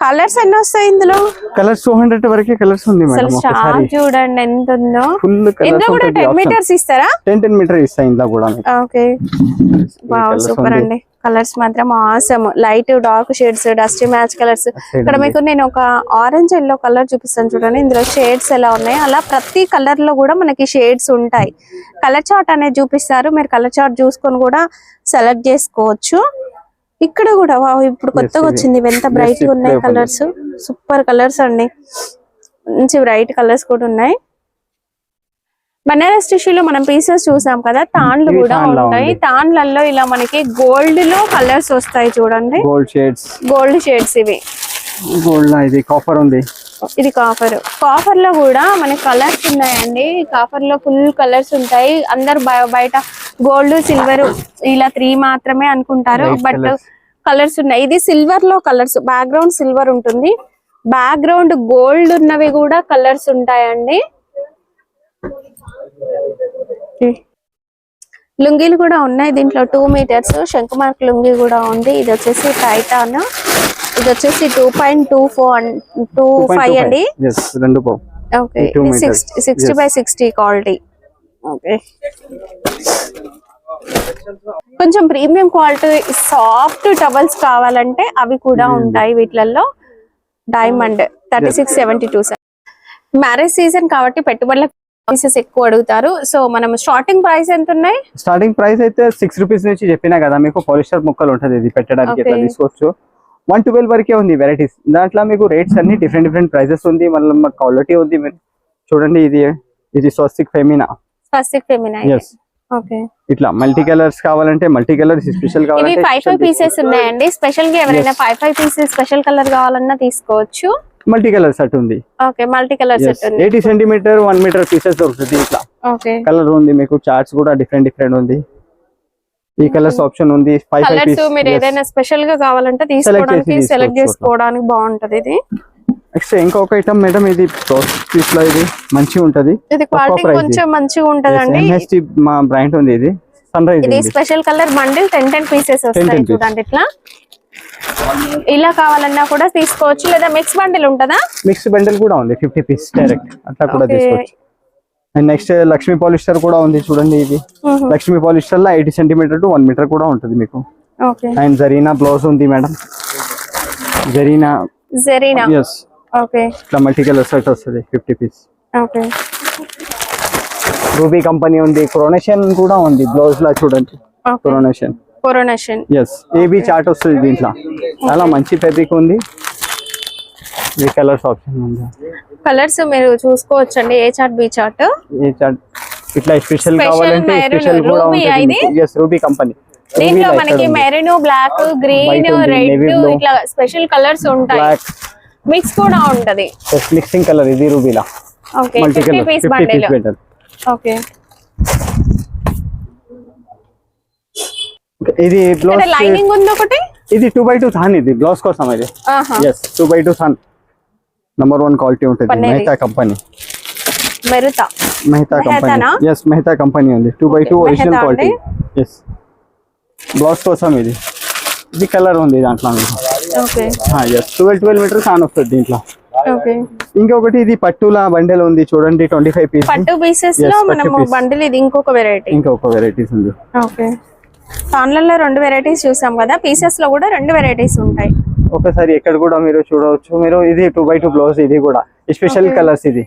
కలర్స్ ఎన్ని వస్తాయి ఇందులో? కలర్స్ 200 వరకే కలర్స్ ఉంది మేడం. ఒకసారి చూడండి ఎంత ఉందో. ఇందులో కూడా 10 మీటర్స్ ఇస్తారా? 10 మీటర్ ఇస్తా ఇందులో కూడా. ఓకే వావ్ సూపర్ అండి. కలర్స్ మాత్రం awesome. Light dark shades, dusty match colours. ఇక్కడ మీకు నేను ఒక ఆరెంజ్ ఎల్లో కలర్ చూపిస్తాను చూడండి. ఇందులో షేడ్స్ ఎలా ఉన్నాయి. అలా ప్రతి కలర్ లో కూడా మనకి షేడ్స్ ఉంటాయి. కలర్ చార్ట్ అనేది చూపిస్తారు. మీరు కలర్ చార్ట్ చూసుకొని కూడా సెలెక్ట్ చేసుకోవచ్చు. ఇక్కడ కూడా ఇప్పుడు కొత్తగా వచ్చింది. ఎంత బ్రైట్ గా ఉన్నాయి కలర్స్. సూపర్ కలర్స్ అండి. మంచి బ్రైట్ కలర్స్ కూడా ఉన్నాయి. బనారస్ టిష్యూలో మనం పీసెస్ చూసాం కదా, తాన్లు ఇవి కూడా తాన్లా ఉంటాయి. ఉంది. తాన్లలో ఇలా మనకి గోల్డ్ లో కలర్స్ వస్తాయి చూడండి, గోల్డ్ షేడ్స్, గోల్డ్ షేడ్స్ ఇవి. గోల్డ్ ఇది కాపర్ ఉంది. ఇది కాపర్. కాపర్ లో కూడా మనకి కలర్స్ ఉన్నాయండి. కాపర్ లో ఫుల్ కలర్స్ ఉంటాయి. అందరు బయట గోల్డ్ సిల్వర్ ఇలా 3 మాత్రమే అనుకుంటారు, Light బట్ colours. కలర్స్ ఉన్నాయి. ఇది సిల్వర్ లో కలర్స్, బ్యాక్గ్రౌండ్ సిల్వర్ ఉంటుంది, బ్యాక్గ్రౌండ్ గోల్డ్ ఉన్నవి కూడా కలర్స్ ఉంటాయండి. లుంగీలు కూడా ఉన్నాయి దీంట్లో 2 మీటర్స్ శంకుమార్క్ లుంగి కూడా ఉంది. ఇది వచ్చేసి టైటాన్, ఇది వచ్చేసి 2.25 అండి. yes 2 పావు. Okay, 2 meters. 60x60 quality. Okay, కొంచెం ప్రీమియం క్వాలిటీ సాఫ్ట్ టవల్స్ కావాలంటే అవి కూడా ఉంటాయి వీటిలలో. డైమండ్ 3672. మ్యారేజ్ సీజన్ కాబట్టి పెట్టుబడుల పీసెస్ ఎక్కువ అడుగుతారు. సో మనం స్టార్టింగ్ ప్రైస్ ఎంత ఉన్నాయి? స్టార్టింగ్ ప్రైస్ అయితే 6 రూపీస్ నుంచి చెప్పినా కదా మీకు. పాలిస్టర్ ముక్కలు ఉంటది, ఇది పెట్టడానికి ఇట్లా Okay. తీసుకోవచ్చు. 112 వరకే ఉంది వెరైటీస్. దాంట్లో మీకు రేట్స్ అన్ని డిఫరెంట్ ప్రైసెస్ ఉంది, మళ్ళీ క్వాలిటీ ఉంది. మీరు చూడండి, ఇది స్వస్తిక్ ఫెమినా. స్వస్తిక్ ఫెమినా. yes ఓకే, ఇట్లా మల్టీ కలర్స్ కావాలంటే మల్టీ కలర్స్, స్పెషల్ ఇవి కావాలంటే 5 పీసెస్ ఉన్నాయండి. స్పెషల్ గా ఎవరైనా 5 పీసెస్ స్పెషల్ కలర్ కావాలన్నా తీసుకోవచ్చు. మల్టీ కలర్ సెట్ ఉంది. ఓకే, మల్టీ కలర్ సెట్ ఉంది. 80 సెంటీమీటర్ 1 మీటర్ పీసెస్ దొరుకుతుంది. ఇట్లా ఓకే, కలర్ ఉంది మీకు. చార్ట్స్ కూడా డిఫరెంట్ ఉంది. ఈ కలర్స్ ఆప్షన్ ఉంది. 5 కలర్స్ పీస్. మీరు ఏదైనా స్పెషల్ గా కావాలంటే తీసుకోవడానికి, చేసి సెలెక్ట్ తీసుకోవచ్చు. చేసుకోవడానికి బాగుంటది. ఇది నెక్స్ట్ ఇంకొక ఐటమ్ మేడం, ఇది పీస్ లో ఇది మంచిగా ఉంటది. ఇది క్వాలిటీ కొంచెం మంచిగా ఉంటదండి. MST మా బ్రాండ్ ఉంది. ఇది సన్ రైజ్ ఇది స్పెషల్ కలర్ బండిల్ 10 పీసెస్ వస్తాయి 10 చూడండి. ఇట్లా ఇలా కావాలన్నా కూడా తీసుకోవచ్చు, లేదా మిక్స్ బండిల్ ఉంటదా? మిక్స్ బండిల్ కూడా ఉంది 50 పీస్ డైరెక్ట్ అట్లా కూడా Okay. తీసుకోవచ్చు. అండ్ నెక్స్ట్ లక్ష్మీ పాలిస్టర్ కూడా ఉంది చూడండి. ఇది లక్ష్మీ పాలిస్టర్ లో 80 సెంటీమీటర్ టు 1 మీటర్ కూడా ఉంటుంది మీకు. ఓకే, అండ్ జరీనా బ్లౌజ్ ఉంది madam. Zarina Zareena. Yes okay, ఇట్లా మల్టీ కలర్ సెట్ వస్తుంది 50 పీస్. ఓకే, రూబీ కంపెనీ ఉంది. కొరోనేషన్ కూడా ఉంది బ్లౌజ్ లా చూడండి. Okay, coronation. Coronation. Yes AB chart వస్తుంది దీంట్లో. చాలా మంచి ఫ్యాబ్రిక్ ఉంది. ఈ కలర్స్ ఆప్షన్ ఉంది. కలర్స్ మీరు చూసుకోవచ్చండి, ఏ చార్ట్ బి చార్ట్. ఈ చార్ట్ ఇట్లా స్పెషల్ Special కావాలంటే maroon, స్పెషల్ కూడా Ruby ఆ ఇది? ఉంటుంది. Yes Ruby company. దీంట్లో మనకి మెరూన్, బ్లాక్, గ్రీన్, White ఉంది, రెడ్ navy blue. ఇట్లా స్పెషల్ కలర్స్ ఉంటాయి. బ్లాక్ మిక్స్ కూడా ఉంటది. మిక్సింగ్ కలర్ ఇది రూబీలా. Okay, multi 50 colour piece 50 bundle. Piece better. Okay, ఇది ఇక్కడ బ్లౌజ్. లైనింగ్ ఉంది ఒకటి. ఇది 2x2 థాన్. ఇది బ్లౌజ్ కోసం ఇది. ఆహా, yes 2x2 than. Number 1 quality ఉంటుంది. పన్నేది. మెహతా కంపెనీ. మెరుతా. మెహతా కంపెనీ. మెహతానా? ఎస్ మెహతా కంపెనీ ఉంది. 2x2 Okay. Original Mehta quality. Yes blouse కోసం ఇది. ఇది కలర్ ఉంది దాంట్లో మీకు. ఓకే, ఎస్ 12 మీటర్స్ ఆన్ వస్తుంది దీంట్లో. ఓకే. ఇంకొకటి ఇది పట్టుల బండెల్ ఉంది చూడండి 25 పీస్. పట్టు పీసెస్ Yes, లో పట్టు మనము piece. బండిల్ ఇది ఇంకొక వెరైటీ. ఇంకొక వెరైటీస్ ఉంది. ఓకే, ఆన్లైన్ లో 2 వెరైటీస్ చూసాం కదా, పీసెస్ లో కూడా 2 వెరైటీస్ ఉంటాయి. ఒకసారి ఎక్కడ కూడా మీరు చూడవచ్చు. మీరు ఇది 2x2 బ్లౌజ్. ఇది కూడా స్పెషల్ కలర్స్. ఇది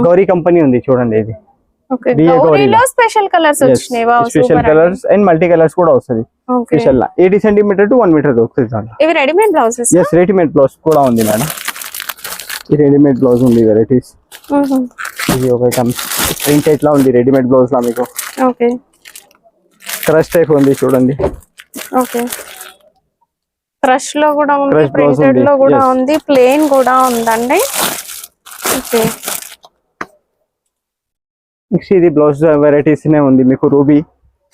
గౌరీ కంపెనీ ఉంది చూడండి. ఇది ఓకే, DA గౌరీలో గౌరీలో. స్పెషల్ కలర్స్ వచ్చినాయి. Wow, special super. Colours and multi colours కూడా వస్తుంది. Okay, special 80 centimetre to 1 metre దొరుకుతుంది దాంట్లో. ఇవి readymade blouses. Yes readymade blouse కూడా ఉంది మేడం. ఈ రెడీమేడ్ బ్లౌజ్ ఉంది వెరైటీస్. ఇది ఒక ఐటమ్ ప్రింట్ ఎట్లా ఉంది రెడీమేడ్ బ్లౌజ్ లా మీకు. ఓకే, క్రష్ టైప్ ఉంది చూడండి. ఓకే, క్రష్ లో కూడా ఉంది, Crush blouse ప్రింటెడ్ ఉంది. లో కూడా Yes. ఉంది, ప్లెయిన్ కూడా ఉందండి. ఓకే, నెక్స్ట్ ఇది బ్లౌజ్ వెరైటీస్ నే ఉంది మీకు. రూబీ.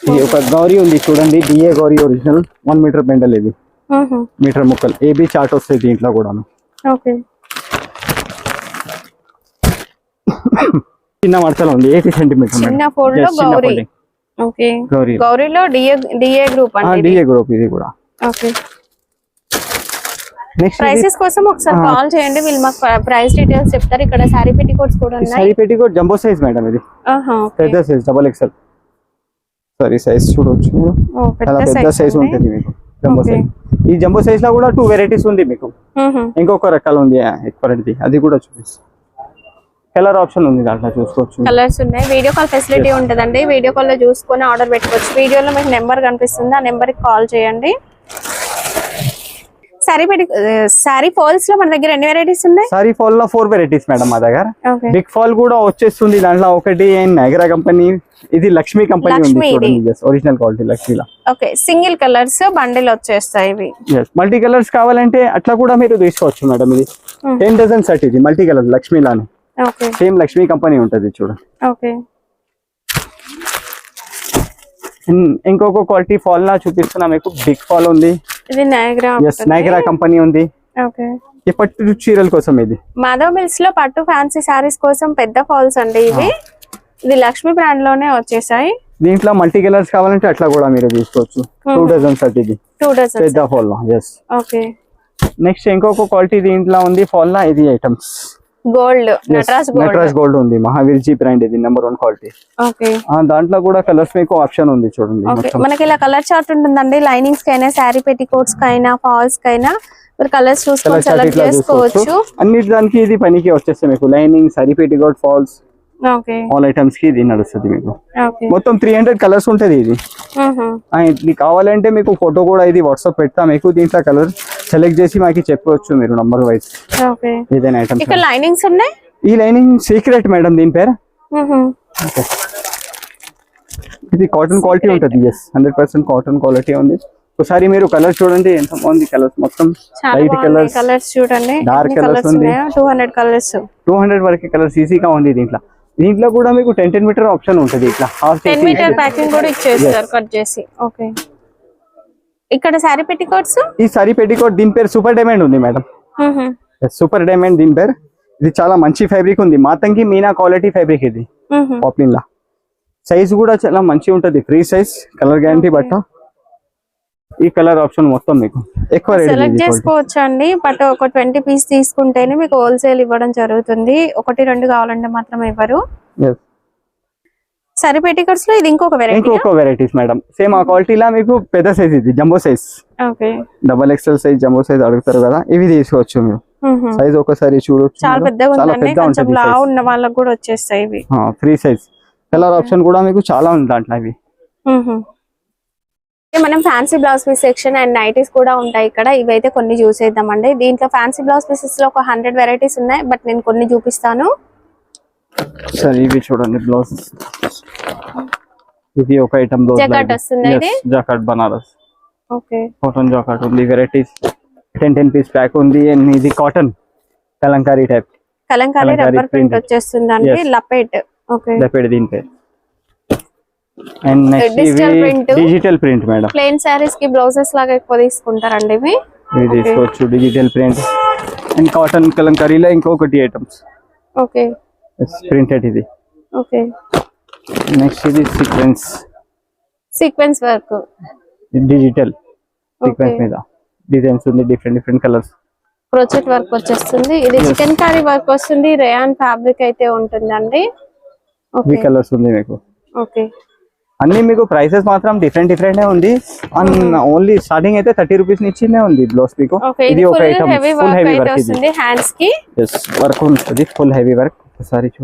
ఇది ఒక గౌరీ ఉంది చూడండి. D A Gowri original 1 metre bundle. ఇది మీటర్ ముక్కలు. ఏబీ చార్ట్ వస్తుంది దీంట్లో కూడా. ఓకే, చిన్న మడతలు ఉంది 80 సెంటీమీటర్. చిన్న ఫోల్డ్ లో గౌరీ. ఓకే, గౌరీ. గౌరీలో డిఏ గ్రూప్ అండి. డిఏ గ్రూప్ ఇది కూడా. ఓకే, నెక్స్ట్ ప్రైసెస్ కోసం ఒకసారి కాల్ చేయండి, వీళ్ళు మాకు ప్రైస్ డీటెయిల్స్ చెప్తారు. ఇక్కడ సారీ పెట్టికోట్స్ కూడా ఉన్నాయి. Sorry petticoat jumbo size madam. ఇది ఆహా, ఓకే. పెద్ద సైజ్ XXL. సారీ సైజ్ చూడొచ్చు మీరు. ఓ, చాలా పెద్ద సైజ్ ఉంటుంది మీకు జంబో Okay. సైజ్. ఈ జంబో సైజ్ లో కూడా 2 వెరైటీస్ ఉంది మీకు. ఇంకొక రకాలు ఉంది ఎక్కువది. అది కూడా చూపిస్తాను. కలర్ ఆప్షన్ ఉంది దాంట్లో చూసుకోవచ్చు. కలర్స్ ఉన్నాయి. వీడియో కాల్ ఫెసిలిటీ ఉంటుందండి. వీడియో కాల్ లో చూసుకొని ఆర్డర్ పెట్టుకోవచ్చు. వీడియోలో మీకు నెంబర్ కనిపిస్తుంది, ఆ నెంబర్ కి కాల్ చేయండి. సారీ ఫాల్స్ లో మన దగ్గర ఎన్ని వెరైటీస్ ఉన్నాయి? సారీ ఫాల్ లో 4 వెరైటీస్ మేడం మా దగ్గర. ఓకే బిగ్ ఫాల్ కూడా వచ్చేస్తుంది దాంట్లో ఒకటి నగరా కంపెనీ, ఇది లక్ష్మి కంపెనీ ఉంది లక్ష్మి ఇది. చూడండి, ఒరిజినల్ క్వాలిటీ లక్ష్మిలా. ఓకే సింగిల్ కలర్స్ బండిల్ వచ్చేస్తాయి ఇవి. మల్టీ కలర్స్ కావాలంటే అట్లా కూడా మీరు తీసుకోవచ్చు మేడం. ఇది 10 డజన్ సెట్, ఇది మల్టీ కలర్ లక్ష్మిలానే, ఓకే సేమ్ లక్ష్మి కంపెనీ ఉంటది చూడండి. ఓకే ఇంకొక క్వాలిటీ ఫాల్ లా చూపిస్తున్నా మీకు. బిగ్ ఫాల్ ఉంది, ఇది నైగ్రా. ఎస్ నైగ్రా కంపెనీ ఉంది. ఓకే ఈ పట్టు చీరల కోసం ఇది. మాధవ్ మిల్స్ లో పట్టు ఫ్యాన్సీ సారీస్ కోసం పెద్ద ఫాల్స్ అండి ఇవి. ఇది లక్ష్మి బ్రాండ్ లోనే వచ్చేసాయి. దీంట్లో మల్టీ కలర్స్ కావాలంటే అట్లా కూడా మీరు తీసుకోవచ్చు. 2 డజన్ సెట్ ఇది 2 డజన్ పెద్ద ఫాల్ లా. ఎస్ ఓకే నెక్స్ట్ ఇంకొక క్వాలిటీ దీంట్లో ఉంది ఫాల్ లా. ఇది ఐటమ్స్ గోల్డ్ నటరాజ్ గోల్డ్ ఉంది, మహావీర్ జీ బ్రాండ్, ఇది నెంబర్ 1 క్వాలిటీ. ఓకే దాంట్లో కూడా కలర్స్ మీకు ఆప్షన్ ఉంది చూడండి. ఓకే మనకి ఇలా కలర్ చార్ట్ ఉంటుందండి. లైనింగ్స్ కైనా శారీ పెట్టికోట్స్ కైనా ఫాల్స్ కైనా మీరు కలర్స్ చూసుకొని సెలెక్ట్ చేసుకోవచ్చు. అన్నిటి దానికి ఇది పనికి వచ్చేస్తే మీకు lining, sari petticoat, falls, okay all items కి ఇది నడుస్తుంది మీకు. ఓకే మొత్తం 300 కలర్స్ ఉంటది ఇది. ఇది కావాలంటే మీకు ఫోటో కూడా ఇది వాట్సాప్ పెడతా మీకు. దీంట్లో కలర్ సెలెక్ట్ చేసి మాకు చెప్పవచ్చు మీరు నంబర్ వైజ్. ఓకే ఏదైనా ఐటమ్. ఇక్కడ లైనింగ్స్ ఉన్నాయి. ఈ లైనింగ్ సీక్రెట్ మేడం దీని పేరు. ఇది కాటన్ క్వాలిటీ ఉంటది. ఎస్ 100% కాటన్ క్వాలిటీ ఉంది. ఒకసారి మీరు కలర్ చూడండి ఎంత బాగుంది. కలర్స్ మొత్తం లైట్ కలర్స్, కలర్స్ చూడండి. డార్క్ కలర్స్ ఉంది. 200 కలర్స్, 200 వరకు కలర్స్ ఈజీగా ఉంది దీంట్లో. దీంట్లో కూడా మీకు 10 మీటర్ ఆప్షన్ ఉంటుంది. ఇట్లా 10 మీటర్ ప్యాకింగ్ కూడా ఇచ్చేస్తారు కట్ చేసి. ఓకే ఇక్కడ సారీ పెట్టికోట్స్. ఈ సారీ పెట్టికోట్ దీని పేరు సూపర్ డైమండ్ ఉంది మేడం. సూపర్ డైమండ్ దీని పేరు. ఇది చాలా మంచి ఫ్యాబ్రిక్ ఉంది. మాతంగి మీనా క్వాలిటీ ఫ్యాబ్రిక్ ఇది. పాప్లిన్ లా సైజ్ కూడా చాలా మంచి ఉంటది. ఫ్రీ సైజ్, కలర్ గ్యారంటీ బట్ట. ఈ కలర్ ఆప్షన్ మొత్తం మీకు ఎక్కువ సెలెక్ట్ చేసుకోవచ్చు అండి. బట్ ఒక 20 పీస్ తీసుకుంటేనే మీకు హోల్సేల్ ఇవ్వడం జరుగుతుంది. 1-2 కావాలంటే మాత్రం ఇవ్వరు. సరే పెట్టికట్స్ లో ఇది ఇంకొక వెరైటీస్ మేడం. సేమ్ ఆ క్వాలిటీలా మీకు పెద్ద సైజ్, ఇది jumbo size. Okay XXL size, jumbo size అడుగుతారు కదా, ఇవి తీసుకోవచ్చు మీరు. సైజ్ ఒకసారి చూడొచ్చు, చాలా పెద్దగా ఉందండి. కొంచెం లావు ఉన్న వాళ్ళకి కూడా వచ్చేస్తాయి ఇవి. Free size. కలర్ ఆప్షన్ కూడా మీకు చాలా ఉంది దాంట్లో. ఇవి మనం fancy blouse piece section and nighties కూడా ఉంటాయి ఇక్కడ. ఇవైతే కొన్ని చూసేద్దామండి. దీంట్లో ఫ్యాన్సీ బ్లౌజ్ పీసెస్ లో ఒక 100 వెరైటీస్ ఉన్నాయి. బట్ నేను కొన్ని చూపిస్తాను. సరే ఇవి చూడండి బ్లౌజ్. ఇది ఒక ఐటమ్ జాకెట్ వస్తుంది. ఇది jacket Banaras. Okay cotton jacket ఉంది. వెరైటీస్ 10 పీస్ ప్యాక్ ఉంది. అండ్ ఇది cotton Kalamkari type. Kalamkari rubber print వచ్చేస్తుంది అండి. లపెట్. ఓకే లపెట్ దీని పేరు. And next digital print madam. Plain saris కి బ్లౌజెస్ లాగా ఎక్కువ తీసుకుంటారండి ఇవి. ఇవి తీసుకోవచ్చు డిజిటల్ ప్రింట్. అండ్ కాటన్ కలంకారీలో ఇంకొకటి ఐటమ్స్. ఓకే ప్రింటెడ్ ఇది. ఓకే నెక్స్ట్ ఇది సీక్వెన్స్ వర్క్. డిజిటల్ సీక్వెన్స్ మీద డిజైన్స్ ఉంది. Different colours. క్రోచెట్ వర్క్ వచ్చేస్తుంది. ఇది చికెన్ కర్రీ వర్క్ వస్తుంది. రేయాన్ ఫ్యాబ్రిక్ అయితే ఉంటుందండి. ఈ కలర్స్ ఉంది మీకు. ఓకే అన్ని మీకు ప్రైసెస్ మాత్రం డిఫరెంట్ ఉంది. ఓన్లీ స్టార్టింగ్ అయితే 30 రూపీస్ నుంచినే ఉంది బ్లౌజ్ మీకు. ఇది ఒక ఐటమ్ ఫుల్ హెవీ వర్క్ వస్తుంది. హ్యాండ్స్ కి వర్క్ ఉంటుంది. Full heavy work. ఒకసారి చూ,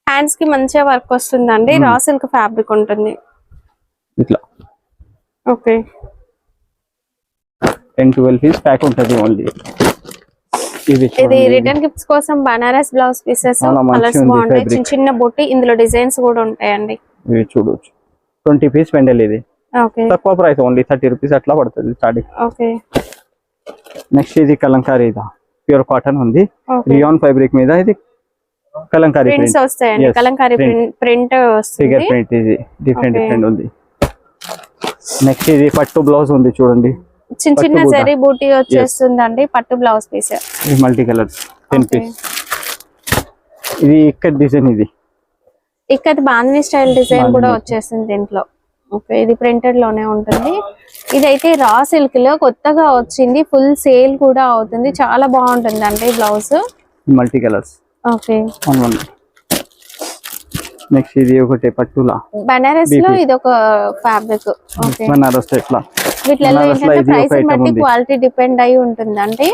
హ్యాండ్స్ కి మంచిగా వర్క్ వస్తుందండి. రా సిల్క్ ఫ్యాబ్రిక్ ఉంటుంది ఇట్లా. ఓకే 10-12 పీస్ ప్యాక్ ఉంటుంది ఓన్లీ. ఇది రిటర్న్ గిఫ్ట్స్ కోసం బనారస్ బ్లౌజ్ పీసెస్. కలర్స్ బాగుంటాయి. చిన్న బొట్టి ఇందులో డిజైన్స్ కూడా ఉంటాయండి. ఇవి చూడొచ్చు. 20 పీస్ పెండల్ ఇది. ఓకే తక్కువ ప్రైస్ ఓన్లీ 30 రూపీస్ అట్లా పడుతుంది స్టార్టింగ్. ఓకే నెక్స్ట్ ఇది కలంకారీ. ఇది ప్యూర్ కాటన్ ఉంది. రియాన్ ఫ్యాబ్రిక్ మీద ఇది కలంకారీ ప్రింట్స్ వస్తాయండి. కలంకారీ ప్రింట్ వస్తుంది. Figure print. ఇది డిఫరెంట్ ఉంది. నెక్స్ట్ ఇది పట్టు బ్లౌజ్ ఉంది చూడండి. చిన్న జరీ బూటీ వచ్చేస్తుందండి. పట్టు blouse piece. Multi colours 10 piece. ఇది ఇక్కడ డిజైన్. ఇది ఇక్కడ బాందిని స్టైల్ డిజైన్ కూడా వచ్చేస్తుంది దీంట్లో. ఓకే ఇది ప్రింటెడ్ లోనే ఉంటుంది. ఇదైతే రా సిల్క్ లో కొత్తగా వచ్చింది. ఫుల్ సేల్ కూడా అవుతుంది. చాలా బాగుంటుంది అండి blouse. Multi colours. Okay next ఇది ఒకటి పట్టులా బనారస్ లో ఇది ఒక ఫ్యాబ్రిక్. ఓకే బనారస్ ఇట్లా. వీటిలో ఏంటంటే ప్రైస్ బట్టి క్వాలిటీ డిపెండ్ అయి ఉంటుందండి.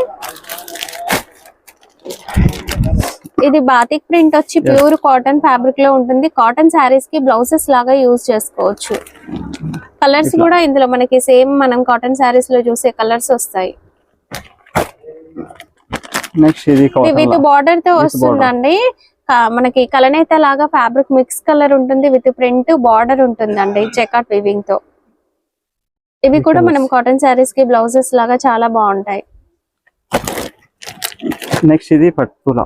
ఇది బాతిక్ ప్రింట్ వచ్చి ప్యూర్ కాటన్ ఫ్యాబ్రిక్ లో ఉంటుంది. కాటన్ శారీస్ కి బ్లౌజెస్ లాగా యూజ్ చేసుకోవచ్చు. కలర్స్ కూడా ఇందులో మనకి సేమ్ మనం కాటన్ శారీస్ లో చూసే కలర్స్ వస్తాయి. నెక్స్ట్ ఇది విత్ బార్డర్ తో వస్తుందండి. మనకి కలనేత లాగా ఫ్యాబ్రిక్ మిక్స్ కలర్ ఉంటుంది, విత్ ప్రింట్ బార్డర్ ఉంటుందండి చెకాట్ వీవింగ్ తో. ఇవి కూడా మనం కాటన్ శారీస్ కి బ్లౌజెస్ లాగా చాలా బాగుంటాయి. నెక్స్ట్ ఇది పట్టులా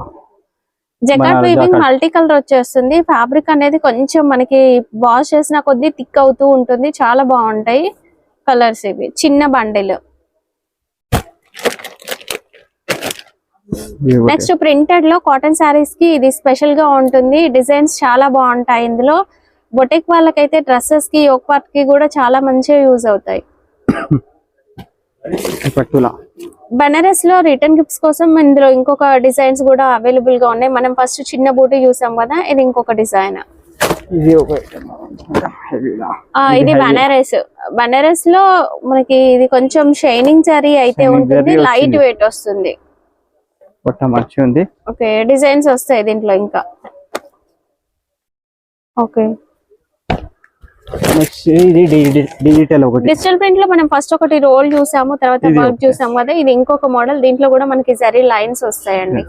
జకాట్ వీవింగ్ మల్టీ కలర్ వచ్చేస్తుంది. ఫ్యాబ్రిక్ అనేది కొంచెం మనకి వాష్ చేసిన కొద్దీ థిక్ అవుతూ ఉంటుంది. చాలా బాగుంటాయి కలర్స్. ఇవి చిన్న బండిల్. నెక్స్ట్ ప్రింటెడ్ లో కాటన్ శారీస్ కి ఇది స్పెషల్ గా ఉంటుంది. డిజైన్స్ చాలా బాగుంటాయి ఇందులో. బొటిక్ వాళ్ళకైతే డ్రెస్సెస్ కి యోక్ పార్ట్ కి కూడా చాలా మంచిగా యూజ్ అవుతాయి. బనారస్ లో రిటర్న్ గిఫ్ట్స్ కోసం ఇందులో ఇంకొక డిజైన్స్ కూడా అవైలబుల్ గా ఉన్నాయి. మనం ఫస్ట్ చిన్న బూటీ చూసాం కదా, ఇది ఇంకొక డిజైన్. ఇది బనారస్. బనారస్ లో మనకి ఇది కొంచెం షైనింగ్ జరీ అయితే ఉంటుంది, లైట్ వెయిట్ వస్తుంది. ఓకే, డిజైన్స్ వస్తాయి దీంట్లో ఇంకా. ఓకే, డిజిటల్ ప్రింట్ లో మనం ఫస్ట్ ఒకటి రోల్ చూసాము, తర్వాత వర్క్ చూసాము కదా. ఇది ఇంకొక మోడల్. దీంట్లో కూడా మనకి జరీ లైన్స్ వస్తాయండి.